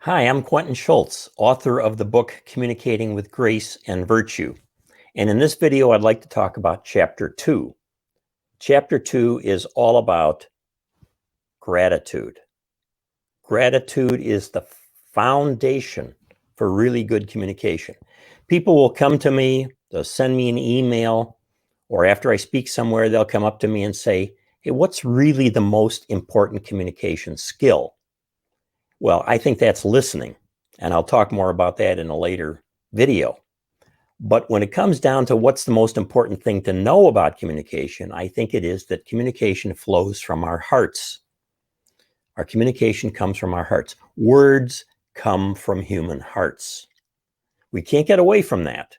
Hi, I'm Quentin Schultz, author of the book Communicating with Grace and Virtue. And in this video, I'd like to talk about Chapter 2. Chapter 2 is all about gratitude. Gratitude is the foundation for really good communication. People will come to me, they'll send me an email, or after I speak somewhere, they'll come up to me and say, hey, what's really the most important communication skill? Well, I think that's listening. And I'll talk more about that in a later video. But when it comes down to what's the most important thing to know about communication, I think it is that communication flows from our hearts. Our communication comes from our hearts. Words come from human hearts. We can't get away from that.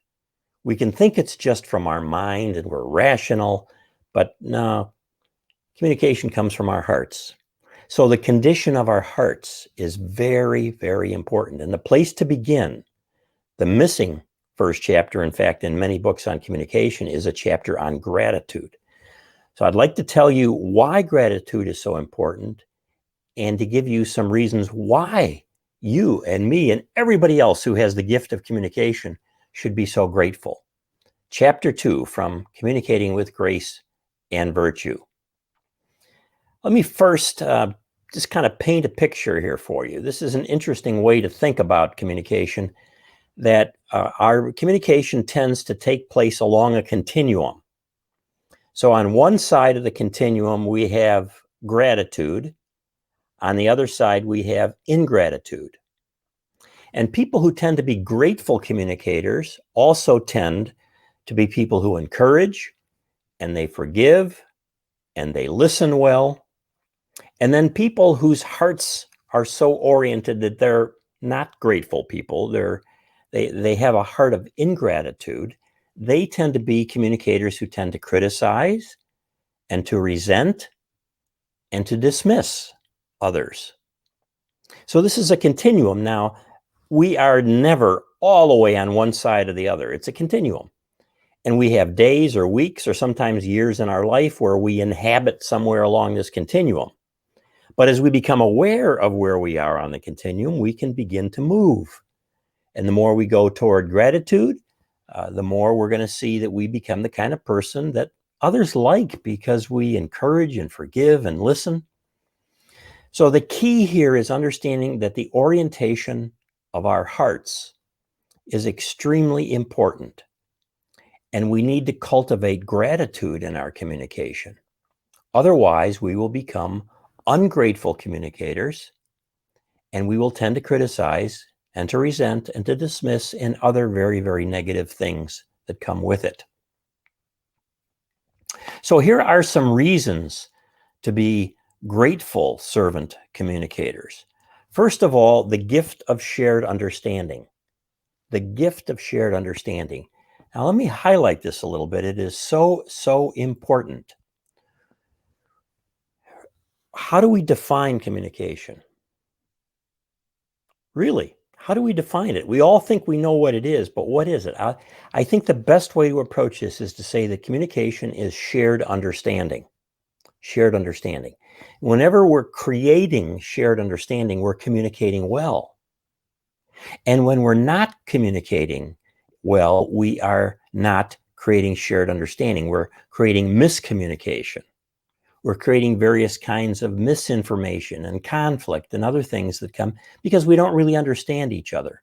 We can think it's just from our mind and we're rational, but no, communication comes from our hearts. So the condition of our hearts is very, very important. And the place to begin, the missing first chapter, in fact, in many books on communication, is a chapter on gratitude. So I'd like to tell you why gratitude is so important and to give you some reasons why you and me and everybody else who has the gift of communication should be so grateful. Chapter 2, from Communicating with Grace and Virtue. Let me first just kind of paint a picture here for you. This is an interesting way to think about communication, that our communication tends to take place along a continuum. So on one side of the continuum, we have gratitude. On the other side, we have ingratitude. And people who tend to be grateful communicators also tend to be people who encourage, and they forgive, and they listen well. And then people whose hearts are so oriented that they're not grateful people, they have a heart of ingratitude. They tend to be communicators who tend to criticize and to resent and to dismiss others. So this is a continuum. Now, we are never all the way on one side or the other. It's a continuum. And we have days or weeks or sometimes years in our life where we inhabit somewhere along this continuum. But as we become aware of where we are on the continuum, we can begin to move. And the more we go toward gratitude, the more we're going to see that we become the kind of person that others like because we encourage and forgive and listen. So the key here is understanding that the orientation of our hearts is extremely important. And we need to cultivate gratitude in our communication. Otherwise, we will become ungrateful communicators, and we will tend to criticize and to resent and to dismiss and other very, very negative things that come with it. So here are some reasons to be grateful servant communicators. First of all, the gift of shared understanding. The gift of shared understanding. Now, let me highlight this a little bit. It is so, so important. How do we define communication? Really, how do we define it? We all think we know what it is, but what is it? I think the best way to approach this is to say that communication is shared understanding. Shared understanding. Whenever we're creating shared understanding, we're communicating well. And when we're not communicating well, we are not creating shared understanding. We're creating miscommunication. We're creating various kinds of misinformation and conflict and other things that come because we don't really understand each other.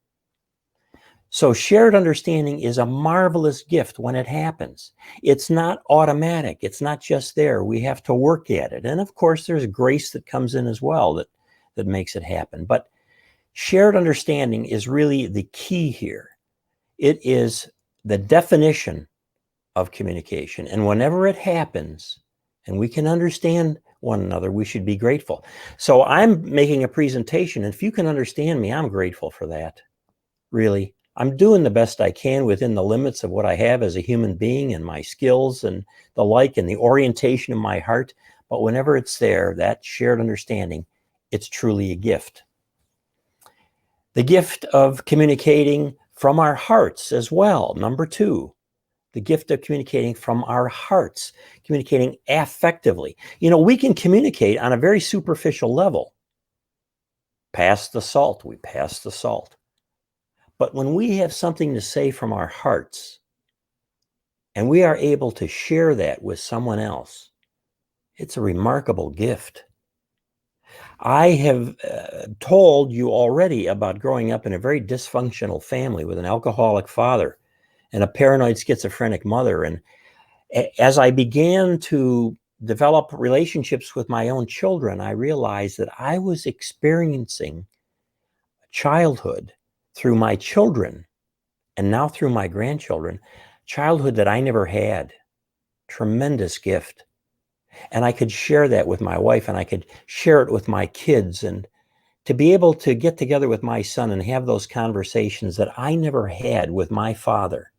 So shared understanding is a marvelous gift when it happens. It's not automatic. It's not just there. We have to work at it. And of course, there's grace that comes in as well that makes it happen. But shared understanding is really the key here. It is the definition of communication. And whenever it happens, and we can understand one another, we should be grateful. So I'm making a presentation, and if you can understand me, I'm grateful for that. Really, I'm doing the best I can within the limits of what I have as a human being and my skills and the like and the orientation of my heart. But whenever it's there, that shared understanding, it's truly a gift. The gift of communicating from our hearts as well. Number 2. The gift of communicating from our hearts, communicating affectively. You know, we can communicate on a very superficial level. pass the salt. We pass the salt. But when we have something to say from our hearts, and we are able to share that with someone else, it's a remarkable gift. I have told you already about growing up in a very dysfunctional family with an alcoholic father and a paranoid schizophrenic mother. And as I began to develop relationships with my own children, I realized that I was experiencing childhood through my children and now through my grandchildren, childhood that I never had. Tremendous gift. And I could share that with my wife, and I could share it with my kids, and to be able to get together with my son and have those conversations that I never had with my father,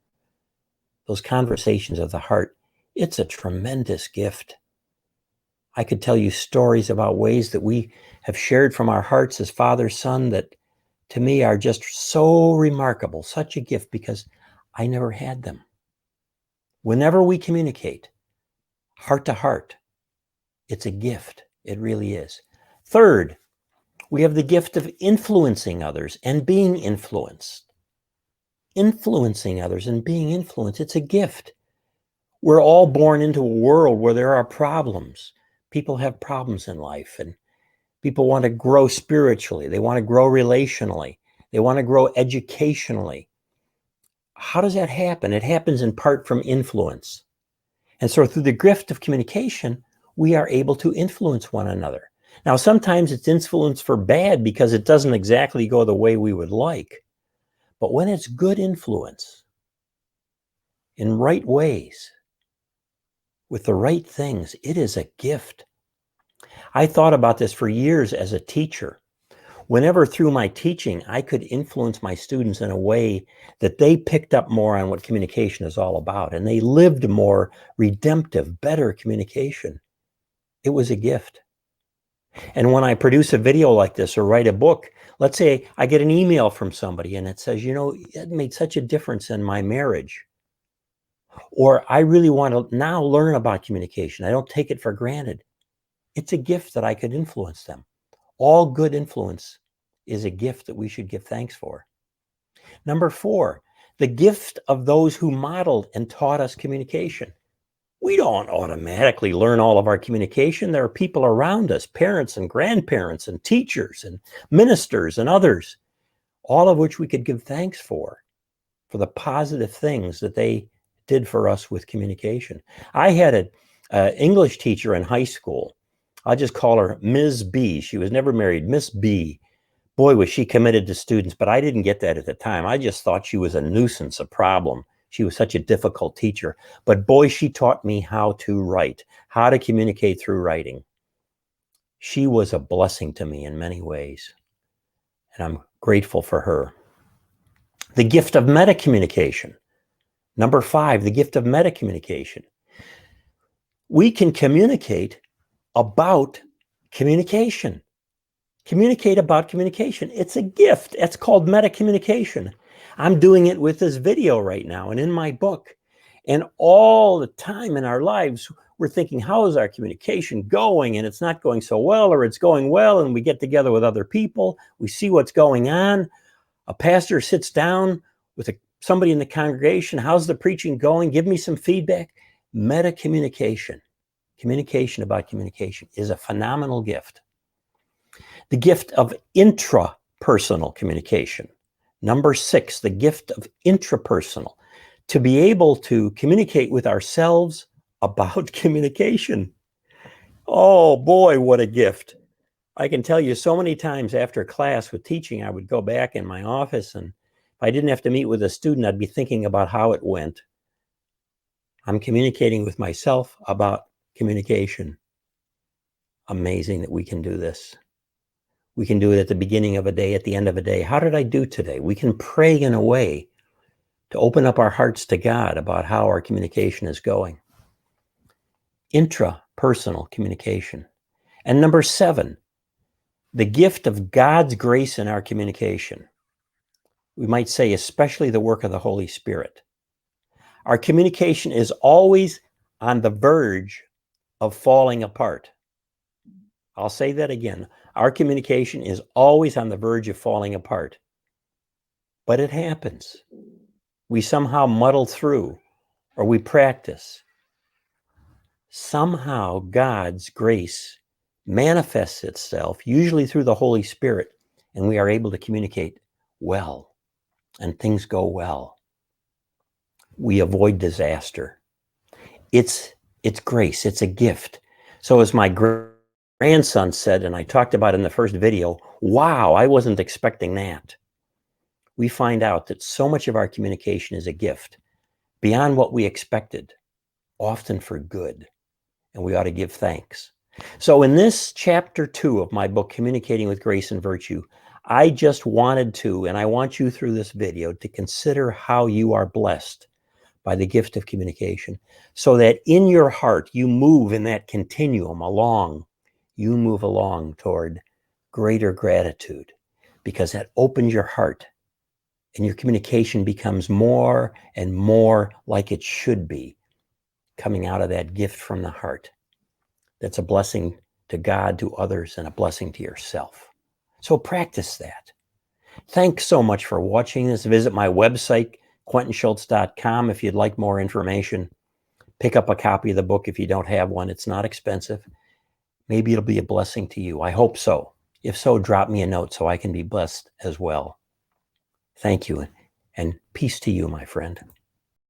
those conversations of the heart, it's a tremendous gift. I could tell you stories about ways that we have shared from our hearts as father, son, that to me are just so remarkable, such a gift, because I never had them. Whenever we communicate heart to heart, it's a gift. It really is. Third, we have the gift of influencing others and being influenced. Influencing others and being influenced, it's a gift. We're all born into a world where there are problems. People have problems in life, and people want to grow spiritually. They want to grow relationally. They want to grow educationally. How does that happen? It happens in part from influence. And so through the gift of communication, we are able to influence one another. Now, sometimes it's influence for bad because it doesn't exactly go the way we would like. But when it's good influence, in right ways, with the right things, it is a gift. I thought about this for years as a teacher. Whenever through my teaching, I could influence my students in a way that they picked up more on what communication is all about, and they lived more redemptive, better communication, it was a gift. And when I produce a video like this or write a book, let's say I get an email from somebody and it says, it made such a difference in my marriage. Or I really want to now learn about communication. I don't take it for granted. It's a gift that I could influence them. All good influence is a gift that we should give thanks for. Number 4, the gift of those who modeled and taught us communication. We don't automatically learn all of our communication. There are people around us, parents and grandparents and teachers and ministers and others, all of which we could give thanks for the positive things that they did for us with communication. I had an English teacher in high school. I'll just call her Ms. B. She was never married, Miss B. Boy, was she committed to students, but I didn't get that at the time. I just thought she was a nuisance, a problem. She was such a difficult teacher. But boy, she taught me how to write, how to communicate through writing. She was a blessing to me in many ways, and I'm grateful for her. The gift of meta-communication. Number 5, the gift of meta-communication. We can communicate about communication. Communicate about communication. It's a gift. It's called meta-communication. I'm doing it with this video right now and in my book. And all the time in our lives, we're thinking, how is our communication going? And it's not going so well, or it's going well, and we get together with other people. We see what's going on. A pastor sits down with somebody in the congregation. How's the preaching going? Give me some feedback. Meta-communication, communication about communication, is a phenomenal gift. The gift of intrapersonal communication. Number 6, the gift of intrapersonal. To be able to communicate with ourselves about communication. Oh boy, what a gift. I can tell you so many times after class with teaching, I would go back in my office, and if I didn't have to meet with a student, I'd be thinking about how it went. I'm communicating with myself about communication. Amazing that we can do this. We can do it at the beginning of a day, at the end of a day. How did I do today? We can pray in a way to open up our hearts to God about how our communication is going. Intrapersonal communication. And number 7, the gift of God's grace in our communication. We might say especially the work of the Holy Spirit. Our communication is always on the verge of falling apart. I'll say that again. Our communication is always on the verge of falling apart. But it happens. We somehow muddle through, or we practice. Somehow God's grace manifests itself, usually through the Holy Spirit, and we are able to communicate well, and things go well. We avoid disaster. It's grace. It's a gift. So as my grandson said, and I talked about in the first video, wow, I wasn't expecting that. We find out that so much of our communication is a gift, beyond what we expected, often for good, and we ought to give thanks. So in this chapter 2 of my book, Communicating with Grace and Virtue, I just wanted to, and I want you through this video to consider how you are blessed by the gift of communication, so that in your heart you move in that continuum along. You move along toward greater gratitude, because that opens your heart and your communication becomes more and more like it should be, coming out of that gift from the heart. That's a blessing to God, to others, and a blessing to yourself. So practice that. Thanks so much for watching this. Visit my website, quentinschultz.com, if you'd like more information. Pick up a copy of the book if you don't have one. It's not expensive. Maybe it'll be a blessing to you. I hope so. If so, drop me a note so I can be blessed as well. Thank you, and peace to you, my friend.